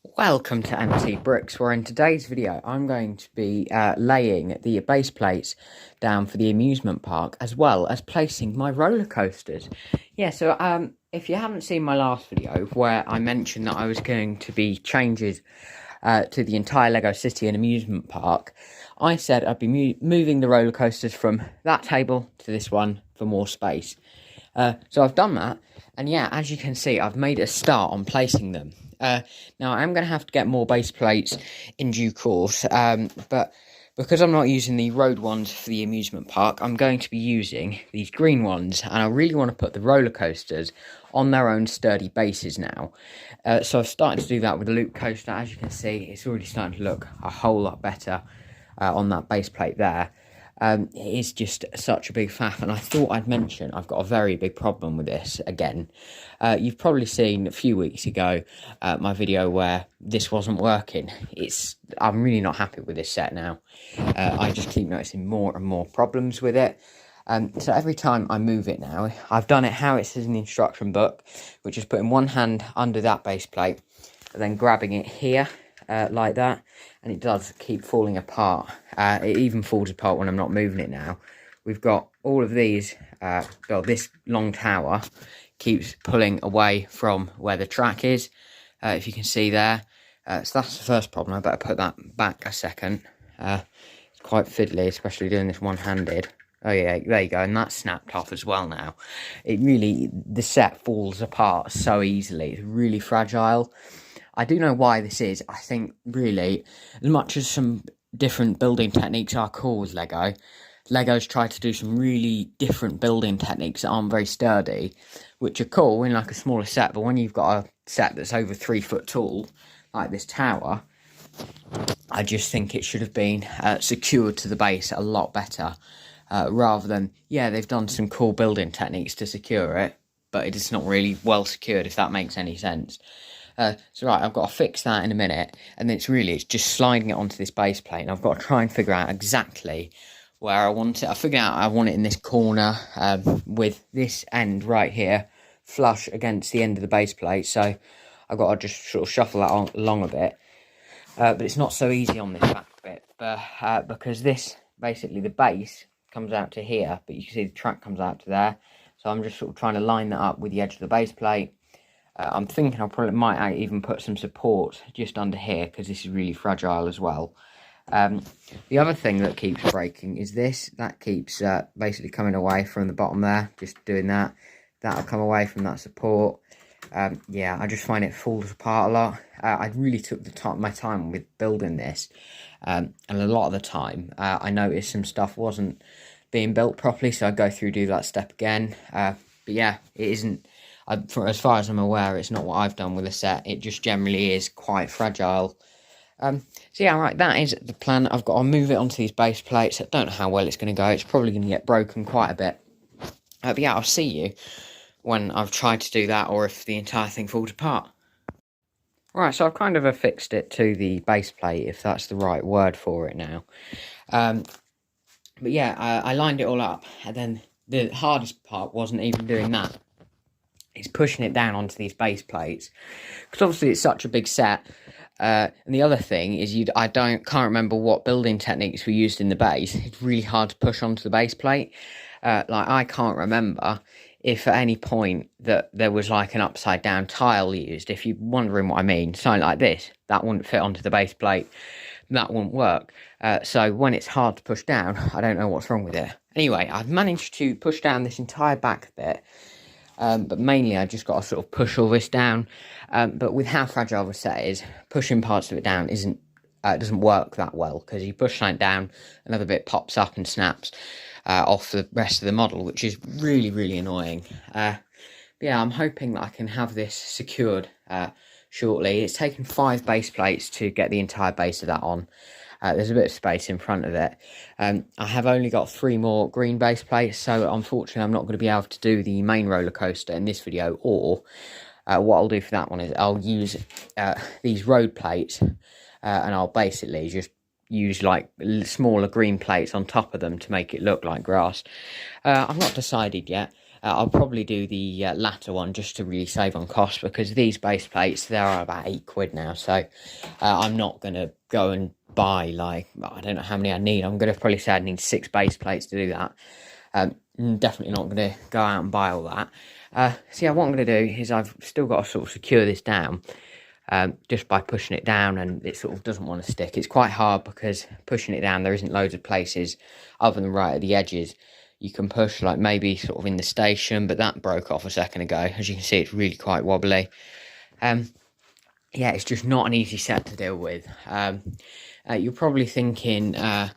Welcome to MT Bricks, where in today's video I'm going to be laying the base plates down for the amusement park, as well as placing my roller coasters. So if you haven't seen my last video where I mentioned that I was going to be changes to the entire Lego City and amusement park, I said I'd be moving the roller coasters from that table to this one for more space. So I've done that, and yeah, as you can see, I've made a start on placing them. Now, I'm going to have to get more base plates in due course, but because I'm not using the road ones for the amusement park, I'm going to be using these green ones, and I really want to put the roller coasters on their own sturdy bases now. So I've started to do that with the loop coaster. As you can see, it's already starting to look a whole lot better on that base plate there. It is just such a big faff, and I thought I'd mention I've got a very big problem with this again. You've probably seen a few weeks ago my video where this wasn't working. I'm really not happy with this set now. I just keep noticing more and more problems with it. So every time I move it now, I've done it how it says in the instruction book, which is putting one hand under that base plate and then grabbing it here. Like that, and it does keep falling apart. It even falls apart when I'm not moving it now. We've got all of these, this long tower keeps pulling away from where the track is, if you can see there. So that's the first problem. I better put that back a second. It's quite fiddly, especially doing this one-handed. Oh yeah, there you go, and that's snapped off as well now. The set falls apart so easily. It's really fragile. I do know why this is. I think, really, as much as some different building techniques are cool with Lego, Lego's tried to do some really different building techniques that aren't very sturdy, which are cool in like a smaller set, but when you've got a set that's over 3 foot tall, like this tower, I just think it should have been secured to the base a lot better, rather than, yeah, they've done some cool building techniques to secure it, but it's not really well secured, if that makes any sense. So right, I've got to fix that in a minute, and then it's just sliding it onto this base plate, and I've got to try and figure out exactly where I want it. I figured out I want it in this corner, with this end right here flush against the end of the base plate, so I've got to just sort of shuffle that along a bit, but it's not so easy on this back bit, because this, basically the base comes out to here, but you can see the track comes out to there, so I'm just sort of trying to line that up with the edge of the base plate. I'm thinking might even put some support just under here, because this is really fragile as well. The other thing that keeps breaking is this. That keeps basically coming away from the bottom there, just doing that. That'll come away from that support. Yeah, I just find it falls apart a lot. I really took my time with building this, and a lot of the time I noticed some stuff wasn't being built properly, so I go through, do that step again. But yeah, it isn't. As far as I'm aware, it's not what I've done with the set. It just generally is quite fragile. So yeah, right, that is the plan. I've got to move it onto these base plates. I don't know how well it's going to go. It's probably going to get broken quite a bit. But yeah, I'll see you when I've tried to do that, or if the entire thing falls apart. Right, so I've kind of affixed it to the base plate, if that's the right word for it now. But yeah, I lined it all up, and then the hardest part wasn't even doing that. It's pushing it down onto these base plates, because obviously it's such a big set. And the other thing is, can't remember what building techniques were used in the base. It's really hard to push onto the base plate. I can't remember if at any point that there was like an upside down tile used. If you're wondering what I mean, something like this, that wouldn't fit onto the base plate. That wouldn't work. So when it's hard to push down, I don't know what's wrong with it. Anyway, I've managed to push down this entire back bit. But mainly I just got to sort of push all this down. But with how fragile the set is, pushing parts of it down doesn't work that well, because you push something down, another bit pops up and snaps off the rest of the model, which is really, really annoying. But yeah, I'm hoping that I can have this secured shortly. It's taken 5 base plates to get the entire base of that on. There's a bit of space in front of it. I have only got 3 more green base plates, so unfortunately I'm not going to be able to do the main roller coaster in this video, or what I'll do for that one is I'll use these road plates, and I'll basically just use like smaller green plates on top of them to make it look like grass. I've not decided yet. I'll probably do the latter one just to really save on cost, because these base plates, they are about £8 now. So I'm not going to go and buy, like, I don't know how many I need. I'm going to probably say I need 6 base plates to do that. Definitely not going to go out and buy all that. So yeah, what I'm going to do is I've still got to sort of secure this down. Just by pushing it down, and it sort of doesn't want to stick. It's quite hard because pushing it down, there isn't loads of places other than right at the edges you can push, like maybe sort of in the station, but that broke off a second ago. As you can see, it's really quite wobbly. Yeah, it's just not an easy set to deal with. You're probably thinking, well,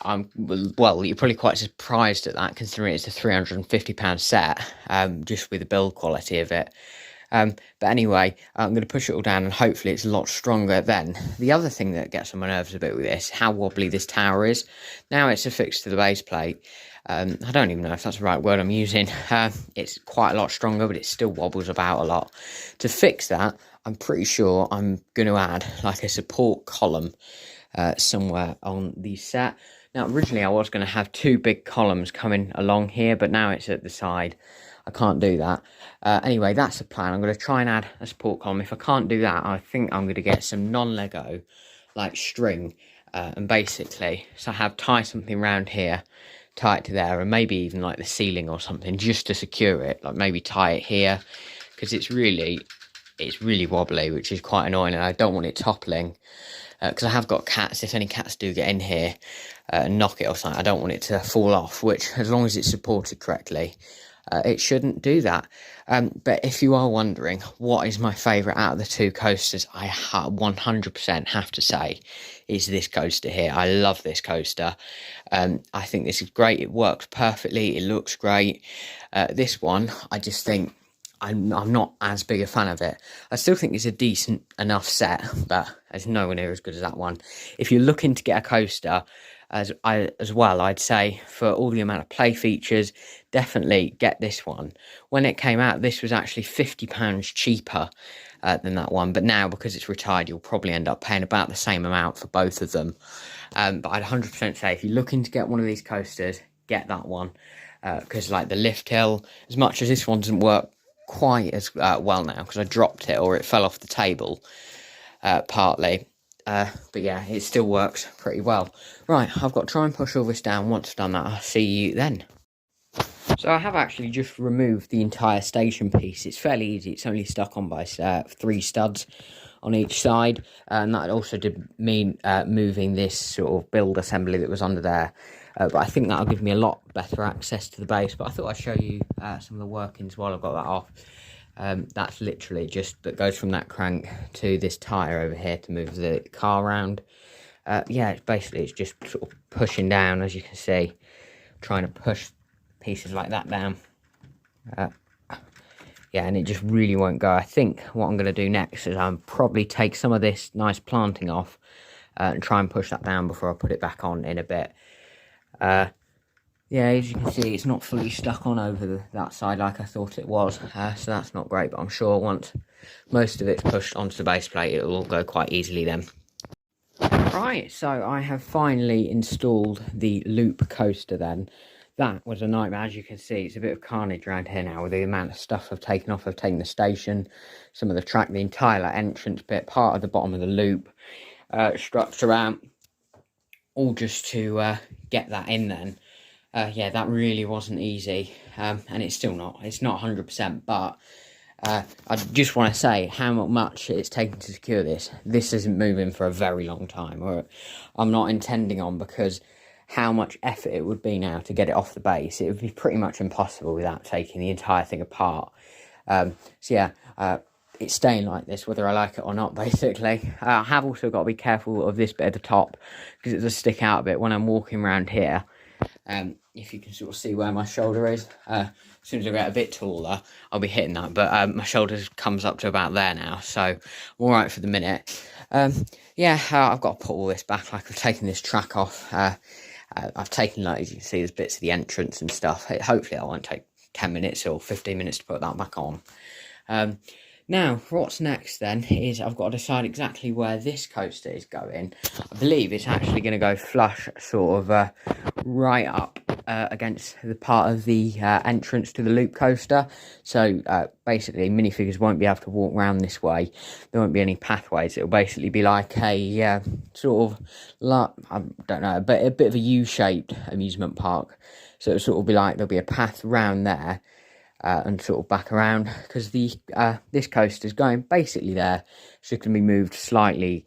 you're probably quite surprised at that, considering it's a £350 set, just with the build quality of it. But anyway, I'm going to push it all down, and hopefully it's a lot stronger then. The other thing that gets on my nerves a bit with this, how wobbly this tower is. Now it's affixed to the base plate. I don't even know if that's the right word I'm using. It's quite a lot stronger, but it still wobbles about a lot. To fix that, I'm pretty sure I'm going to add like a support column somewhere on the set. Now, originally I was going to have 2 big columns coming along here, but now it's at the side. I can't do that. Anyway, that's the plan. I'm going to try and add a support column. If I can't do that, I think I'm going to get some non-Lego, like string, and basically, so I have tie something around here, tie it to there, and maybe even like the ceiling or something, just to secure it. Like maybe tie it here, because it's really wobbly, which is quite annoying, and I don't want it toppling. Because I have got cats. If any cats do get in here and knock it or something, I don't want it to fall off, which, as long as it's supported correctly, it shouldn't do that. But if you are wondering what is my favourite out of the 2 coasters, I 100% have to say is this coaster here. I love this coaster. I think this is great. It works perfectly. It looks great. This one, I just think I'm not as big a fan of it. I still think it's a decent enough set, but it's nowhere near as good as that one. If you're looking to get a coaster as well, I'd say for all the amount of play features, definitely get this one. When it came out, this was actually £50 cheaper than that one, but now, because it's retired, you'll probably end up paying about the same amount for both of them. But I'd 100% say if you're looking to get one of these coasters, get that one, because like the lift hill, as much as this one doesn't work quite as well now, because I dropped it or it fell off the table partly, but yeah, it still works pretty well. Right, I've got to try and push all this down. Once I've done that, I'll see you then. So I have actually just removed the entire station piece. It's fairly easy. It's only stuck on by 3 studs on each side, and that also did mean moving this sort of build assembly that was under there. But I think that'll give me a lot better access to the base. But I thought I'd show you some of the workings while I've got that off. That's literally just that goes from that crank to this tyre over here to move the car around. Yeah, it's just sort of pushing down, as you can see, trying to push pieces like that down. Yeah, and it just really won't go. I think what I'm going to do next is I'll probably take some of this nice planting off and try and push that down before I put it back on in a bit. Yeah, as you can see, it's not fully stuck on over that side like I thought it was, so that's not great, but I'm sure once most of it's pushed onto the base plate, it'll all go quite easily then. Right, so I have finally installed the loop coaster then. That was a nightmare. As you can see, it's a bit of carnage around here now with the amount of stuff I've taken off. I've taken the station, some of the track, the entire entrance bit, part of the bottom of the loop, structure out, all just to get that in then. Yeah, that really wasn't easy, and it's still not. It's not 100%, but I just want to say how much it's taken to secure this. This isn't moving for a very long time, or I'm not intending on, because how much effort it would be now to get it off the base. It would be pretty much impossible without taking the entire thing apart. So yeah, it's staying like this, whether I like it or not, basically. I have also got to be careful of this bit at the top, because it does stick out a bit when I'm walking around here. If you can sort of see where my shoulder is, as soon as I get a bit taller, I'll be hitting that, but my shoulder comes up to about there now, so I'm all right for the minute. Yeah, I've got to put all this back, like I've taken this track off. I've taken, like, as you can see, there's bits of the entrance and stuff. Hopefully that won't take 10 minutes or 15 minutes to put that back on. Now, what's next then is I've got to decide exactly where this coaster is going. I believe it's actually going to go flush, sort of right up against the part of the entrance to the loop coaster. So basically, minifigures won't be able to walk around this way. There won't be any pathways. It'll basically be like a sort of, I don't know, but a bit of a U-shaped amusement park. So it'll sort of be like there'll be a path round there. And sort of back around, because the this coaster is going basically there, so it can be moved slightly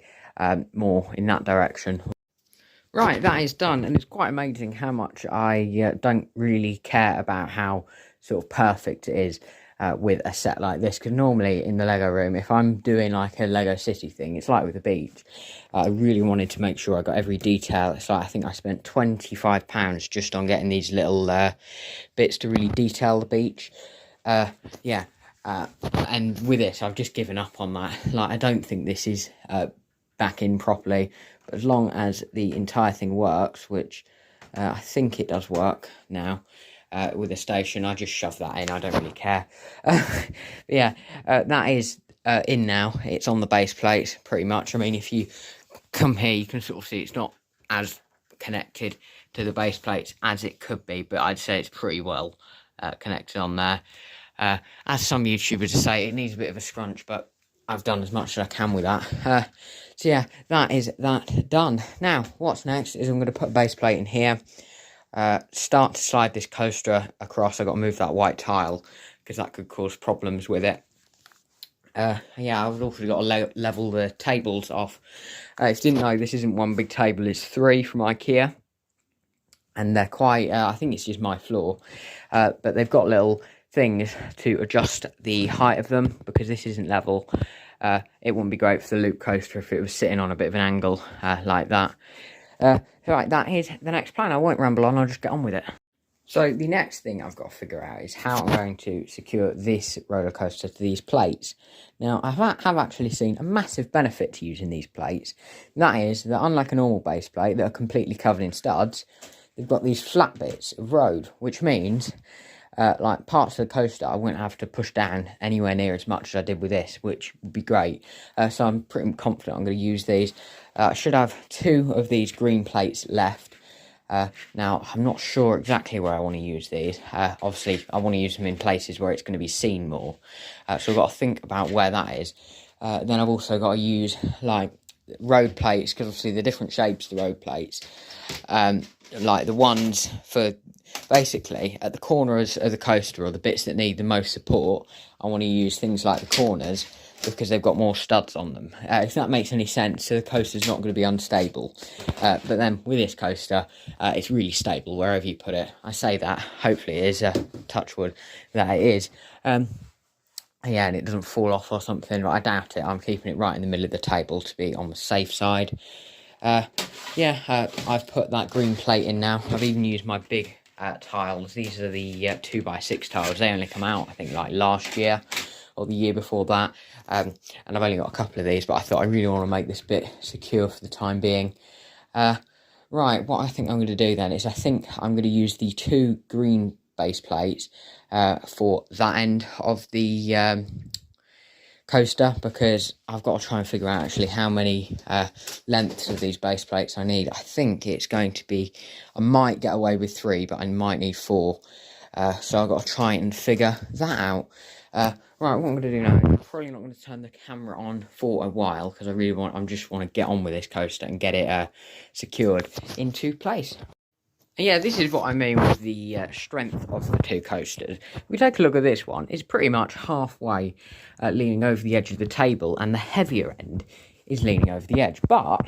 more in that direction. Right, that is done, and it's quite amazing how much I don't really care about how sort of perfect it is with a set like this, because normally in the Lego room, if I'm doing like a Lego City thing, it's like with the beach, I really wanted to make sure I got every detail. It's like I think I spent £25 just on getting these little bits to really detail the beach. And with this, I've just given up on that. Like, I don't think this is back in properly, but as long as the entire thing works, which I think it does work now with the station, I just shove that in. I don't really care. That is in now. It's on the base plate pretty much. I mean, if you come here, you can sort of see it's not as connected to the base plates as it could be, but I'd say it's pretty well connected on there. As some YouTubers say, it needs a bit of a scrunch, but I've done as much as I can with that. So yeah, that is that done. Now, what's next is I'm going to put a base plate in here, start to slide this coaster across. I've got to move that white tile, because that could cause problems with it. I've also got to level the tables off. If you didn't know, this isn't one big table, it's 3 from IKEA. And they're quite, I think it's just my floor, but they've got little things to adjust the height of them, because this isn't level. It wouldn't be great for the loop coaster if it was sitting on a bit of an angle like that. Right, that is the next plan. I won't ramble on, I'll just get on with it. So the next thing I've got to figure out is how I'm going to secure this roller coaster to these plates. Now, I have actually seen a massive benefit to using these plates. That is that unlike a normal base plate that are completely covered in studs, they've got these flat bits of road, which means like parts of the coaster I wouldn't have to push down anywhere near as much as I did with this, which would be great. So I'm pretty confident I'm going to use these. I should have 2 of these green plates left. Now, I'm not sure exactly where I want to use these. Obviously, I want to use them in places where it's going to be seen more. So I've got to think about where that is. Then I've also got to use like road plates, because obviously the different shapes of the road plates. Like the ones for basically at the corners of the coaster, or the bits that need the most support, I want to use things like the corners, because they've got more studs on them. If that makes any sense, so the coaster's not going to be unstable. But then with this coaster, it's really stable wherever you put it. I say that, hopefully it is, touch wood, that it is. And it doesn't fall off or something, but I doubt it. I'm keeping it right in the middle of the table to be on the safe side. I've put that green plate in now. I've even used my big tiles. These are the 2x6 tiles. They only come out, I think, like last year or the year before that. And I've only got a couple of these, but I thought I really want to make this bit secure for the time being. Right, what I think I'm going to do then is I think I'm going to use the 2 green base plates for that end of the coaster, because I've got to try and figure out actually how many lengths of these base plates I need. I think it's going to be, I might get away with 3, but I might need 4. So I've got to try and figure that out. Right, what I'm going to do now, I'm probably not going to turn the camera on for a while, because I just want to get on with this coaster and get it secured into place. Yeah, this is what I mean with the strength of the 2 coasters. If we take a look at this one, it's pretty much halfway leaning over the edge of the table, and the heavier end is leaning over the edge. But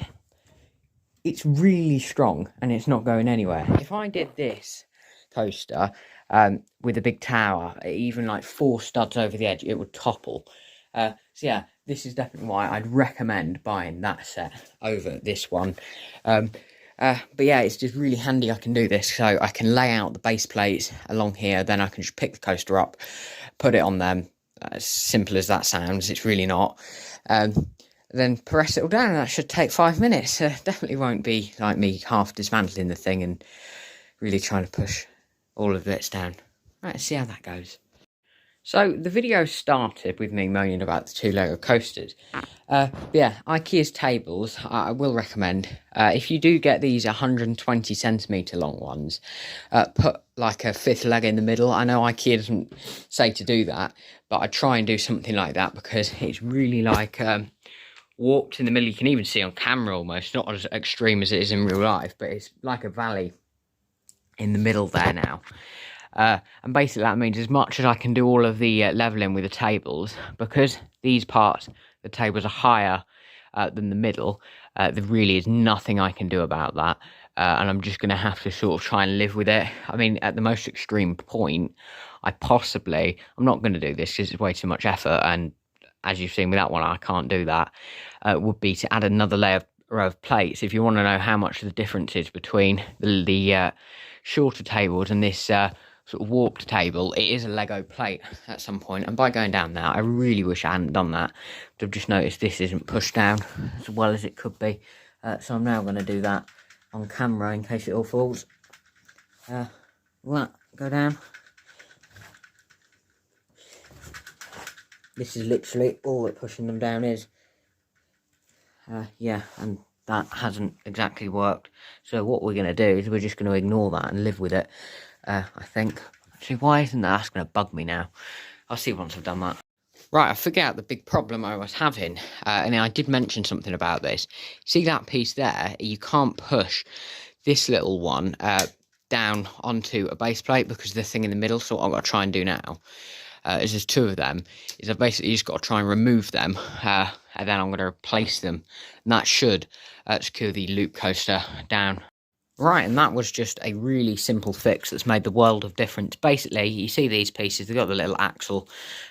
it's really strong, and it's not going anywhere. If I did this coaster with a big tower, even like 4 studs over the edge, it would topple. So yeah, this is definitely why I'd recommend buying that set over this one. But yeah, it's just really handy I can do this, so I can lay out the base plates along here, then I can just pick the coaster up, put it on them. As simple as that sounds, it's really not. Then press it all down, and that should take 5 minutes. Definitely won't be like me half dismantling the thing and really trying to push all of the bits down. Right, let's see how that goes. So the video started with me moaning about the two Lego coasters. Yeah, IKEA's tables, I will recommend. If you do get these 120cm long ones, put like a fifth leg in the middle. I know IKEA doesn't say to do that, but I try and do something like that because it's really like warped in the middle. You can even see on camera almost, not as extreme as it is in real life, but it's like a valley in the middle there now. And basically that means as much as I can do all of the levelling with the tables, because these parts, the tables are higher than the middle, there really is nothing I can do about that. And I'm just going to have to sort of try and live with it. I mean, at the most extreme point, I'm not going to do this because it's way too much effort. And as you've seen with that one, I can't do that. Would be to add another layer of plates. If you want to know how much the difference is between the shorter tables and this sort of warped table, it is a Lego plate at some point, and by going down there, I really wish I hadn't done that. But I've just noticed this isn't pushed down as well as it could be, so I'm now going to do that on camera in case it all falls. Go down. This is literally all that pushing them down is. Yeah, and that hasn't exactly worked. So what we're going to do is we're just going to ignore that and live with it, I think. Actually, why isn't that? That's going to bug me now. I'll see once I've done that. Right, I figured out the big problem I was having, and I did mention something about this. See that piece there? You can't push this little one down onto a base plate because the thing in the middle, so what I've got to try and do now, is there's two of them, is I've basically just got to try and remove them, and then I'm going to replace them, and that should secure the loop coaster down. Right, and that was just a really simple fix that's made the world of difference. Basically, you see these pieces, they've got the little axle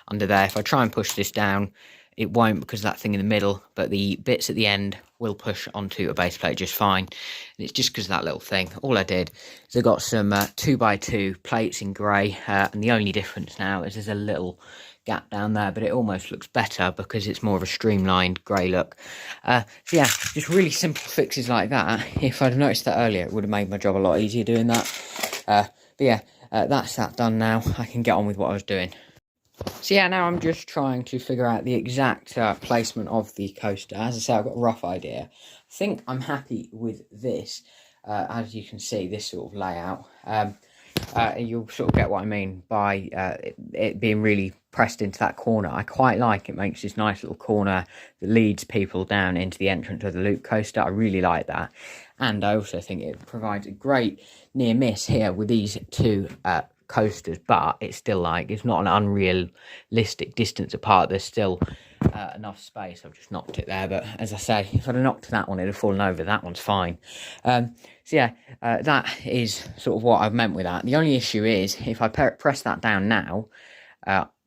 under there. If I try and push this down, it won't because of that thing in the middle, but the bits at the end will push onto a base plate just fine. And it's just because of that little thing. All I did is I got some 2x2 plates in grey, and the only difference now is there's a little gap down there, but it almost looks better because it's more of a streamlined grey look. So yeah, just really simple fixes like that. If I'd noticed that earlier, it would have made my job a lot easier doing that. But yeah, that's that done now. I can get on with what I was doing. So yeah, now I'm just trying to figure out the exact placement of the coaster. As I say, I've got a rough idea. I think I'm happy with this. As you can see, this sort of layout. You'll sort of get what I mean by it being really pressed into that corner. I quite like it. Makes this nice little corner that leads people down into the entrance of the loop coaster. I really like that. And I also think it provides a great near miss here with these two coasters, but it's still like it's not an unrealistic distance apart. There's still enough space. I've just knocked it there, but as I say, if I'd have knocked that one, it'd have fallen over. That one's fine. So yeah, that is sort of what I've meant with that. The only issue is if I press that down now,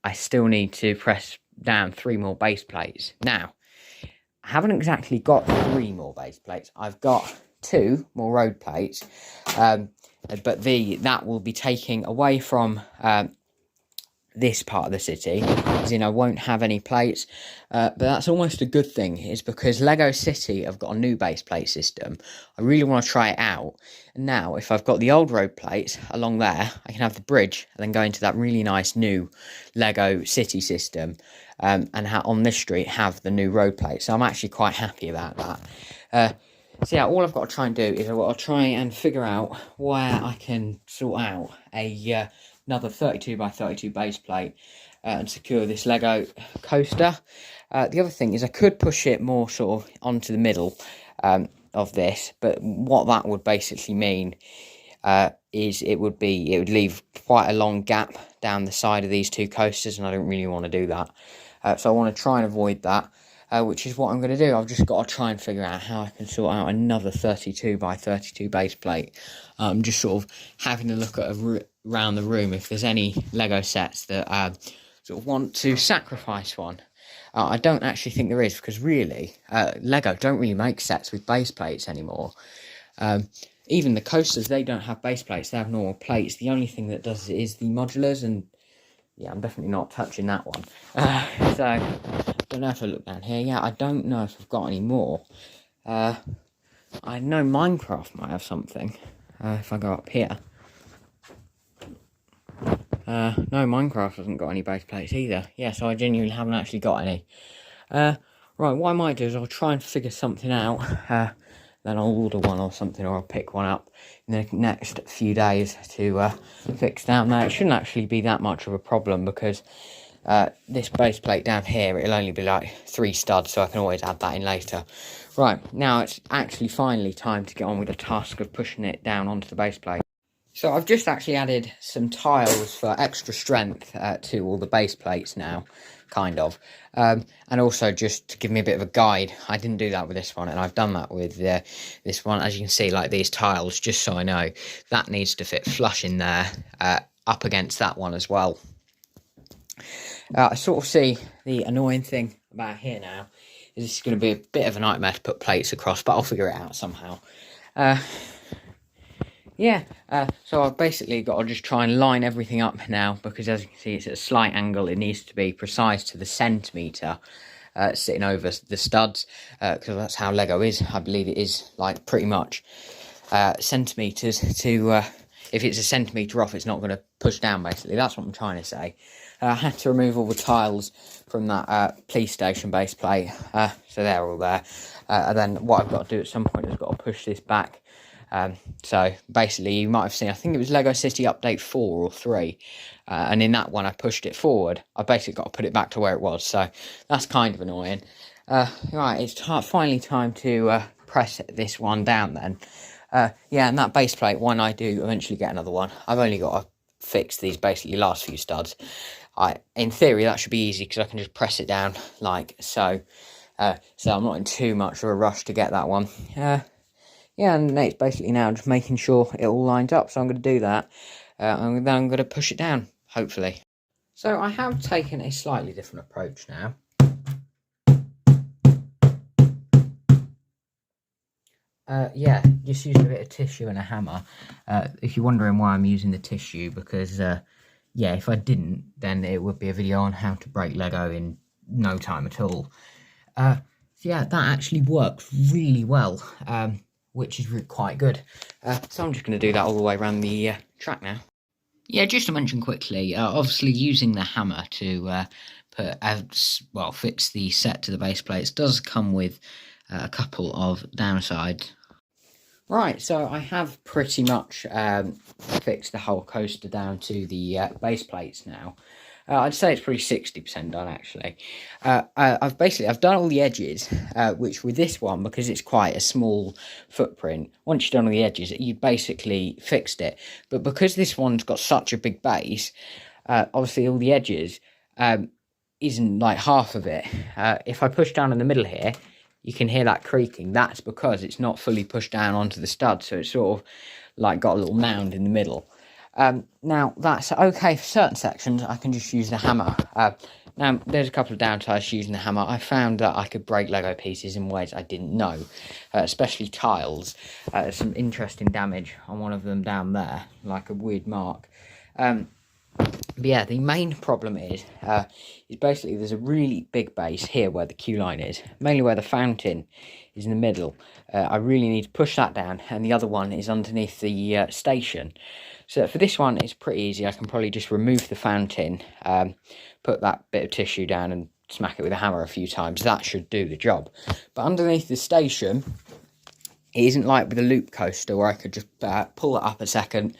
I still need to press down 3 more base plates. Now, I haven't exactly got 3 more base plates. I've got 2 more road plates, but that will be taking away from this part of the city, as in I won't have any plates, but that's almost a good thing, is because Lego City have got a new base plate system. I really want to try it out, and now if I've got the old road plates along there, I can have the bridge and then go into that really nice new Lego City system, and on this street have the new road plates. So I'm actually quite happy about that. So yeah, all I've got to try and do is I'll try and figure out where I can sort out another 32x32 base plate and secure this Lego coaster. The other thing is I could push it more sort of onto the middle of this, but what that would basically mean is it would leave quite a long gap down the side of these two coasters, and I don't really want to do that. So I want to try and avoid that. Which is what I'm going to do. I've just got to try and figure out how I can sort out another 32x32 base plate. Just sort of having a look at around the room if there's any Lego sets that sort of want to sacrifice one. I don't actually think there is, because really, Lego don't really make sets with base plates anymore. Even the coasters, they don't have base plates, they have normal plates. The only thing that does it is the modulars, and yeah, I'm definitely not touching that one. So, I don't know if I look down here. Yeah, I don't know if I've got any more. I know Minecraft might have something. If I go up here. No, Minecraft hasn't got any base plates either. Yeah, so I genuinely haven't actually got any. Right, what I might do is I'll try and figure something out. Then I'll order one or something, or I'll pick one up in the next few days to fix down there. It shouldn't actually be that much of a problem because this base plate down here, it'll only be like 3 studs, so I can always add that in later. Right, now it's actually finally time to get on with the task of pushing it down onto the base plate. So I've just actually added some tiles for extra strength to all the base plates now, kind of. And also just to give me a bit of a guide. I didn't do that with this one, and I've done that with this one. As you can see, like these tiles, just so I know, that needs to fit flush in there, up against that one as well. I sort of see the annoying thing about here now is it's going to be a bit of a nightmare to put plates across, but I'll figure it out somehow. Yeah, so I've basically got to just try and line everything up now, because as you can see, it's at a slight angle. It needs to be precise to the centimetre, sitting over the studs, because that's how Lego is. I believe it is, like, pretty much centimetres to, if it's a centimetre off, it's not going to push down, basically. That's what I'm trying to say. I had to remove all the tiles from that police station base plate, so they're all there. And then what I've got to do at some point is I've got to push this back. So basically, you might have seen, I think it was Lego City Update 4 or 3, and in that one I pushed it forward. I basically got to put it back to where it was, so that's kind of annoying. Right, it's finally time to press this one down then. Yeah, and that base plate, when I do eventually get another one, I've only got to fix these basically last few studs. In theory, that should be easy because I can just press it down like so. So I'm not in too much of a rush to get that one. Yeah, and it's basically now just making sure it all lines up. So I'm going to do that. And then I'm going to push it down, hopefully. So I have taken a slightly different approach now. Yeah, just using a bit of tissue and a hammer. If you're wondering why I'm using the tissue, because, yeah, if I didn't, then it would be a video on how to break Lego in no time at all. So yeah, that actually works really well. Which is quite good. So I'm just going to do that all the way around the track now. Yeah, just to mention quickly, obviously using the hammer to fix the set to the base plates does come with a couple of downsides. Right, so I have pretty much fixed the whole coaster down to the base plates now. I'd say it's probably 60% done, actually. I've done all the edges, which with this one, because it's quite a small footprint, once you've done all the edges, you basically fixed it. But because this one's got such a big base, obviously all the edges isn't like half of it. If I push down in the middle here, you can hear that creaking. That's because it's not fully pushed down onto the stud, so it's sort of like got a little mound in the middle. Now, that's okay for certain sections. I can just use the hammer. Now, there's a couple of downsides to using the hammer. I found that I could break Lego pieces in ways I didn't know, especially tiles. Some interesting damage on one of them down there, like a weird mark. But yeah, the main problem is basically there's a really big base here where the queue line is, mainly where the fountain is in the middle. I really need to push that down, and the other one is underneath the station. So for this one, it's pretty easy. I can probably just remove the fountain, put that bit of tissue down and smack it with a hammer a few times. That should do the job. But underneath the station, it isn't like with a loop coaster where I could just pull it up a second,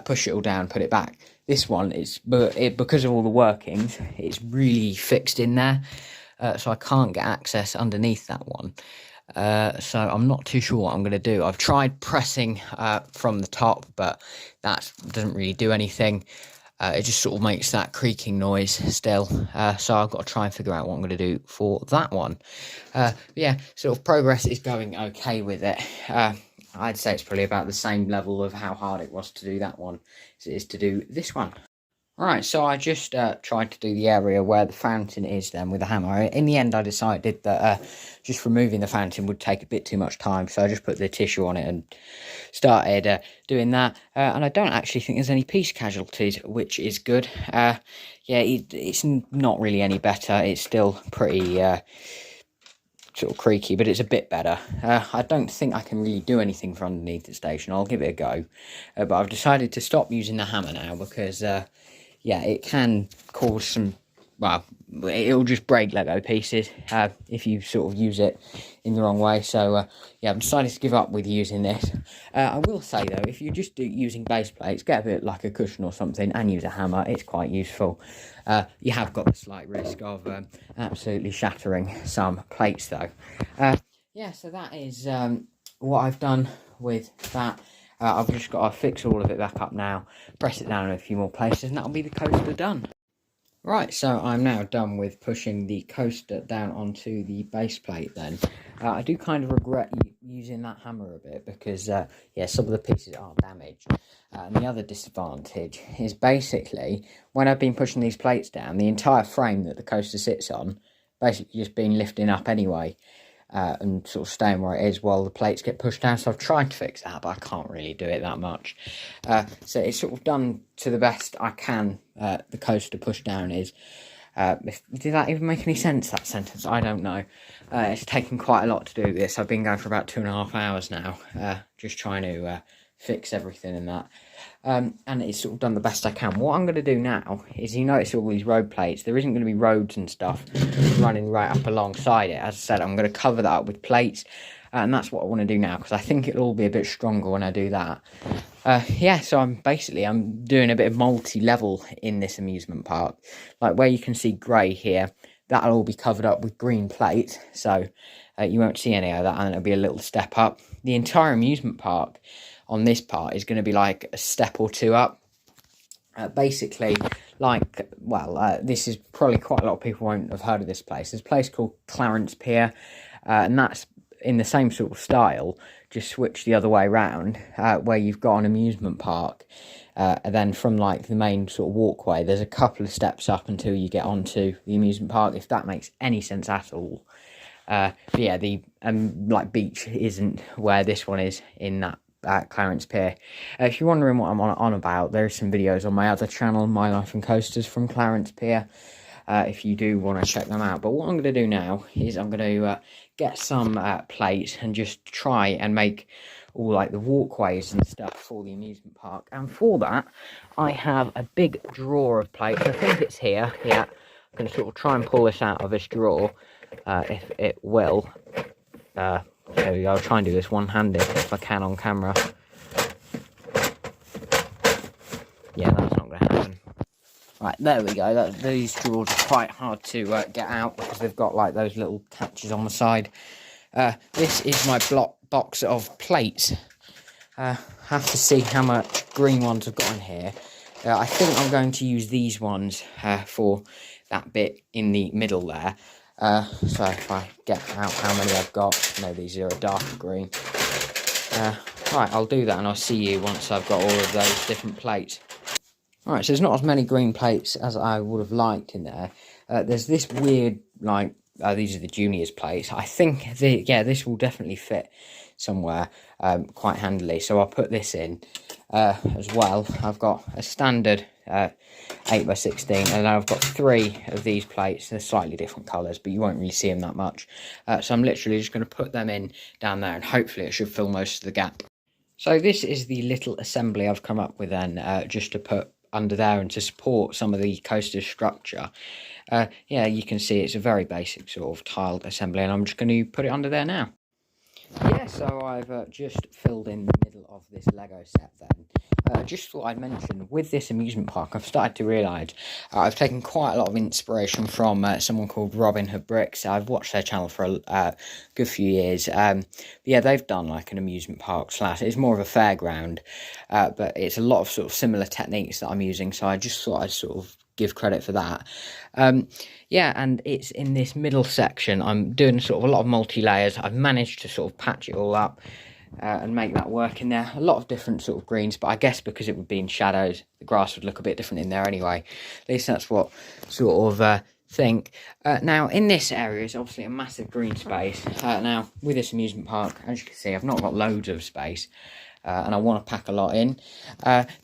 push it all down, put it back. This one, because of all the workings, it's really fixed in there, so I can't get access underneath that one. So I'm not too sure what I'm going to do. I've tried pressing from the top, but that doesn't really do anything. It just sort of makes that creaking noise still. So I've got to try and figure out what I'm going to do for that one. Yeah, sort of progress is going okay with it. I'd say it's probably about the same level of how hard it was to do that one as it is to do this one. Alright, so I just tried to do the area where the fountain is then with a hammer. In the end, I decided that just removing the fountain would take a bit too much time, so I just put the tissue on it and started doing that. And I don't actually think there's any piece casualties, which is good. Yeah, it's not really any better. It's still pretty sort of creaky, but it's a bit better. I don't think I can really do anything from underneath the station. I'll give it a go. But I've decided to stop using the hammer now because... yeah, it can cause some, well, it'll just break Lego pieces if you sort of use it in the wrong way. So yeah, I've decided to give up with using this. I will say though, if you're just using base plates, get a bit like a cushion or something and use a hammer. It's quite useful. You have got the slight risk of absolutely shattering some plates though. Yeah, so that is what I've done with that. I've just got to fix all of it back up now, press it down in a few more places, and that'll be the coaster done. Right, so I'm now done with pushing the coaster down onto the base plate then. I do kind of regret using that hammer a bit because, yeah, some of the pieces are damaged. And the other disadvantage is basically, when I've been pushing these plates down, the entire frame that the coaster sits on basically just been lifting up anyway. And sort of staying where it is while the plates get pushed down. So I've tried to fix that, but I can't really do it that much. So it's sort of done to the best I can. The coaster push down is. Did that even make any sense, that sentence? I don't know. It's taken quite a lot to do this. I've been going for about 2.5 hours now, just trying to fix everything and that. And it's sort of done the best I can. What I'm going to do now is, you notice all these road plates, there isn't going to be roads and stuff running right up alongside it. As I said, I'm going to cover that up with plates, and that's what I want to do now, because I think it'll all be a bit stronger when I do that. Yeah, so I'm doing a bit of multi-level in this amusement park. Like where you can see grey here, that'll all be covered up with green plate, so you won't see any of that, and it'll be a little step up. The entire amusement park on this part is going to be like a step or two up. Basically, like, well, this is probably quite a lot of people won't have heard of this place. There's a place called Clarence Pier, and that's in the same sort of style, just switch the other way around, where you've got an amusement park. And then from like the main sort of walkway, there's a couple of steps up until you get onto the amusement park, if that makes any sense at all. But yeah, the like beach isn't where this one is in that Clarence Pier. If you're wondering what I'm on about, there's some videos on my other channel, My Life and Coasters from Clarence Pier, if you do want to check them out. But what I'm going to do now is I'm going to get some plates and just try and make all like the walkways and stuff for the amusement park. And for that, I have a big drawer of plates. I think it's here. Yeah, I'm going to sort of try and pull this out of this drawer, if it will. There we go. I'll try and do this one-handed if I can on camera. Yeah, that's not going to happen. Right, there we go. These drawers are quite hard to get out because they've got like those little catches on the side. This is my box of plates. Have to see how much green ones I've got in here. I think I'm going to use these ones for that bit in the middle there. So if I get out how many I've got, no, these are a darker green. Right, I'll do that and I'll see you once I've got all of those different plates. Alright, so there's not as many green plates as I would have liked in there. There's this weird, like, these are the juniors plates. I think, yeah, this will definitely fit somewhere quite handily. So I'll put this in as well. I've got a standard 8x16, and then I've got 3 of these plates. They're slightly different colours, but you won't really see them that much. So I'm literally just going to put them in down there, and hopefully it should fill most of the gap. So this is the little assembly I've come up with then, just to put under there and to support some of the coaster structure. Yeah, you can see it's a very basic sort of tiled assembly, and I'm just going to put it under there now. Yeah, so I've just filled in the middle of this Lego set then. Just thought I'd mention, with this amusement park, I've started to realise I've taken quite a lot of inspiration from someone called Robin Hood Bricks. I've watched their channel for a good few years. Yeah, they've done like an amusement park / it's more of a fairground, but it's a lot of sort of similar techniques that I'm using, so I just thought I'd sort of give credit for that. Yeah, and it's in this middle section. I'm doing sort of a lot of multi-layers. I've managed to sort of patch it all up and make that work in there. A lot of different sort of greens, but I guess because it would be in shadows, the grass would look a bit different in there anyway. At least that's what sort of think. Now, in this area is obviously a massive green space. Now, with this amusement park, as you can see, I've not got loads of space. and I want to pack a lot in.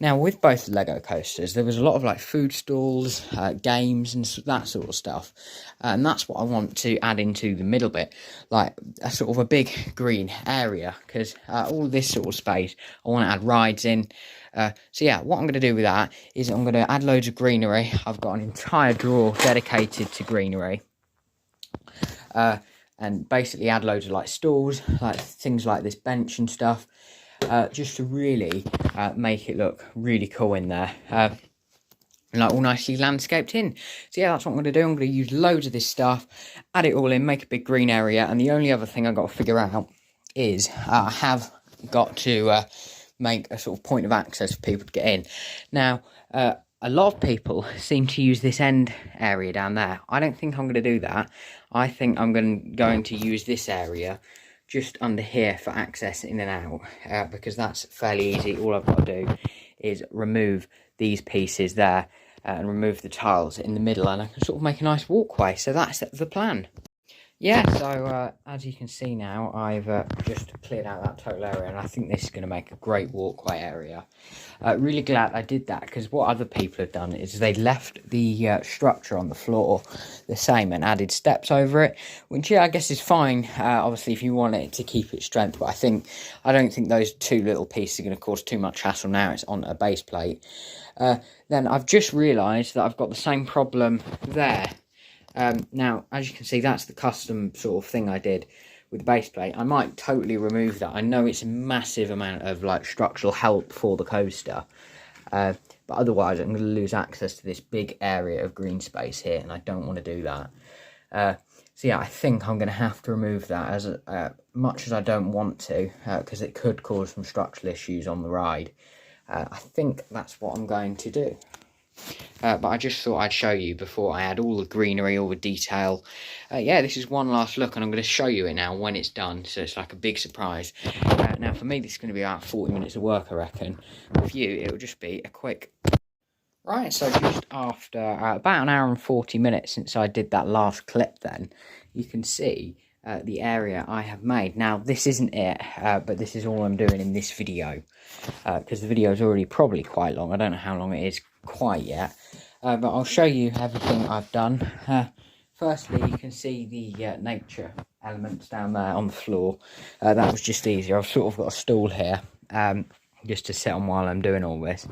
Now, with both Lego coasters, there was a lot of like food stalls, games and that sort of stuff. And that's what I want to add into the middle bit, like a sort of a big green area, because all this sort of space, I want to add rides in. So yeah, what I'm going to do with that is I'm going to add loads of greenery. I've got an entire drawer dedicated to greenery. And basically add loads of like stalls, like things like this bench and stuff, just to really make it look really cool in there. And like all nicely landscaped in. So yeah, that's what I'm going to do. I'm going to use loads of this stuff, add it all in, make a big green area. And the only other thing I've got to figure out is I have got to make a sort of point of access for people to get in. Now, a lot of people seem to use this end area down there. I don't think I'm going to do that. I think I'm going to use this area just under here for access in and out, because that's fairly easy. All I've got to do is remove these pieces there and remove the tiles in the middle, and I can sort of make a nice walkway. So that's the plan. Yeah, so as you can see now, I've just cleared out that total area, and I think this is going to make a great walkway area. Really glad I did that, because what other people have done is they left the structure on the floor the same and added steps over it, which, yeah, I guess is fine, obviously, if you want it to keep its strength, but I don't think those two little pieces are going to cause too much hassle now it's on a base plate. Then I've just realised that I've got the same problem there. Now, as you can see, that's the custom sort of thing I did with the base plate. I might totally remove that. I know it's a massive amount of like structural help for the coaster, but otherwise I'm going to lose access to this big area of green space here, and I don't want to do that. So yeah, I think I'm going to have to remove that, as much as I don't want to, because it could cause some structural issues on the ride. I think that's what I'm going to do. But I just thought I'd show you before I add all the greenery, all the detail. Yeah, this is one last look, and I'm going to show you it now when it's done, so it's like a big surprise. Now, for me, this is going to be about 40 minutes of work, I reckon. For you, it'll just be a quick... Right, so just after about an hour and 40 minutes since I did that last clip then, you can see the area I have made. Now, this isn't it, but this is all I'm doing in this video, because the video is already probably quite long. I don't know how long it is quite yet, but I'll show you everything I've done. Firstly, you can see the nature elements down there on the floor. That was just easier. I've sort of got a stool here, just to sit on while I'm doing all this.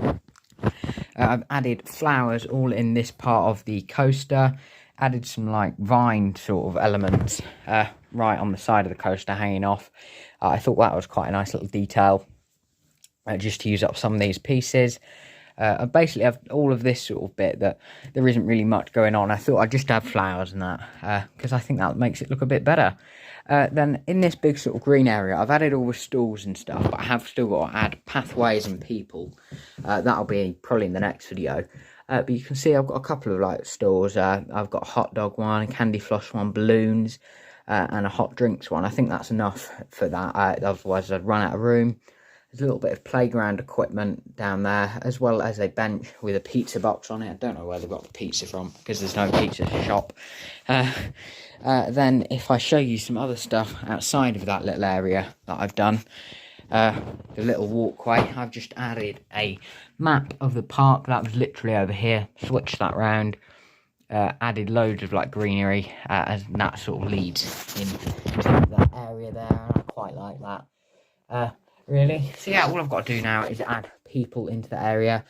I've added flowers all in this part of the coaster, added some like vine sort of elements right on the side of the coaster hanging off. I thought that was quite a nice little detail, just to use up some of these pieces. I basically have all of this sort of bit that there isn't really much going on. I thought I'd just add flowers and that, because I think that makes it look a bit better. Then in this big sort of green area, I've added all the stalls and stuff, but I have still got to add pathways and people. That'll be probably in the next video. But you can see I've got a couple of like stalls. I've got a hot dog one, a candy floss one, balloons, and a hot drinks one. I think that's enough for that. Otherwise, I'd run out of room. There's a little bit of playground equipment down there, as well as a bench with a pizza box on it. I don't know where they've got the pizza from, because there's no pizza shop. Then if I show you some other stuff outside of that little area that I've done, the little walkway, I've just added a map of the park that was literally over here, switched that round, added loads of like greenery, as that sort of leads into that area there, and I quite like that. Really. So yeah, all I've got to do now is add people into the area.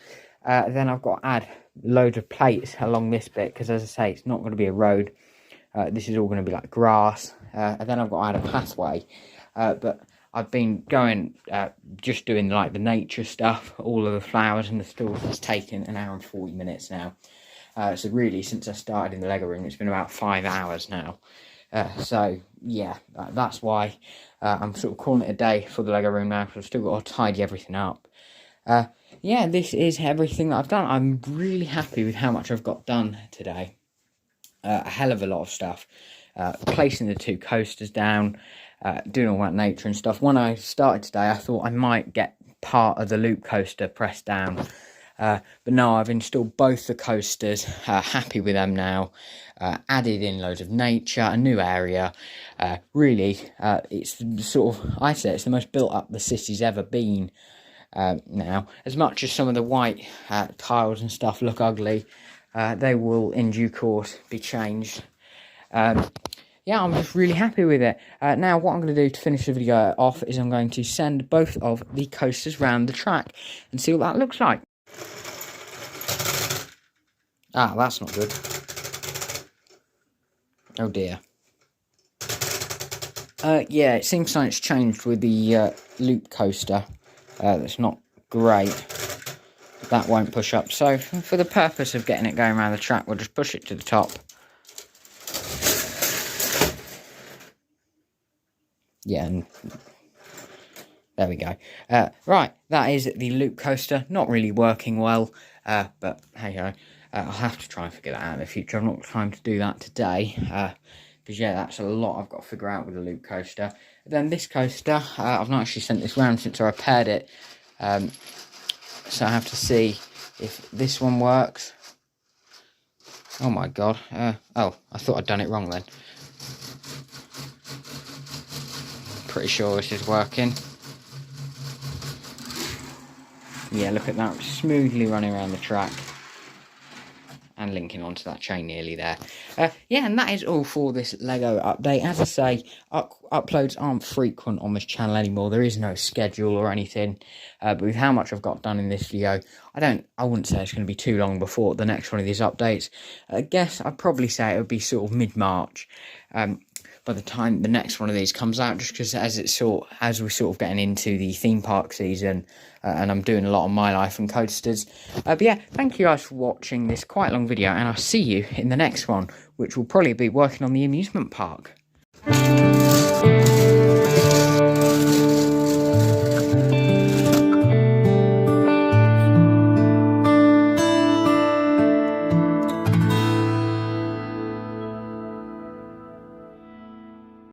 Then I've got to add loads of plates along this bit, because as I say, it's not going to be a road. This is all going to be like grass. And then I've got to add a pathway. But I've been going, just doing like the nature stuff, all of the flowers and the stalls. It's taken an hour and 40 minutes now. So really, since I started in the Lego room, it's been about 5 hours now. So yeah, that's why I'm sort of calling it a day for the Lego room now, because I've still got to tidy everything up. Yeah, this is everything that I've done. I'm really happy with how much I've got done today. A hell of a lot of stuff. Placing the two coasters down, doing all that nature and stuff. When I started today, I thought I might get part of the loop coaster pressed down, But no, I've installed both the coasters, happy with them now. Added in loads of nature, a new area. Really, it's sort of, I say it's the most built up the city's ever been now. As much as some of the white tiles and stuff look ugly, they will in due course be changed. Yeah, I'm just really happy with it. Now, what I'm going to do to finish the video off is I'm going to send both of the coasters round the track and see what that looks like. Ah, that's not good. Oh dear. Yeah, it seems something's changed with the loop coaster. That's not great. That won't push up. So, for the purpose of getting it going around the track, we'll just push it to the top. Yeah, and there we go. Right, that is the loop coaster. Not really working well, but hey ho. I'll have to try and figure that out in the future. I've not got time to do that today, because yeah, that's a lot I've got to figure out with the loop coaster. Then this coaster, I've not actually sent this round since I repaired it, so I have to see if this one works. Oh my god. Oh, I thought I'd done it wrong then. Pretty sure this is working. Yeah, look at that, smoothly running around the track and linking onto that chain nearly there. Yeah, and that is all for this Lego update. As I say, uploads aren't frequent on this channel anymore. There is no schedule or anything, but with how much I've got done in this video, I wouldn't say it's going to be too long before the next one of these updates. I guess I'd probably say it would be sort of mid-March by the time the next one of these comes out, just because as we're sort of getting into the theme park season, and I'm doing a lot of My Life and coasters. But yeah, thank you guys for watching this quite long video, and I'll see you in the next one, which will probably be working on the amusement park.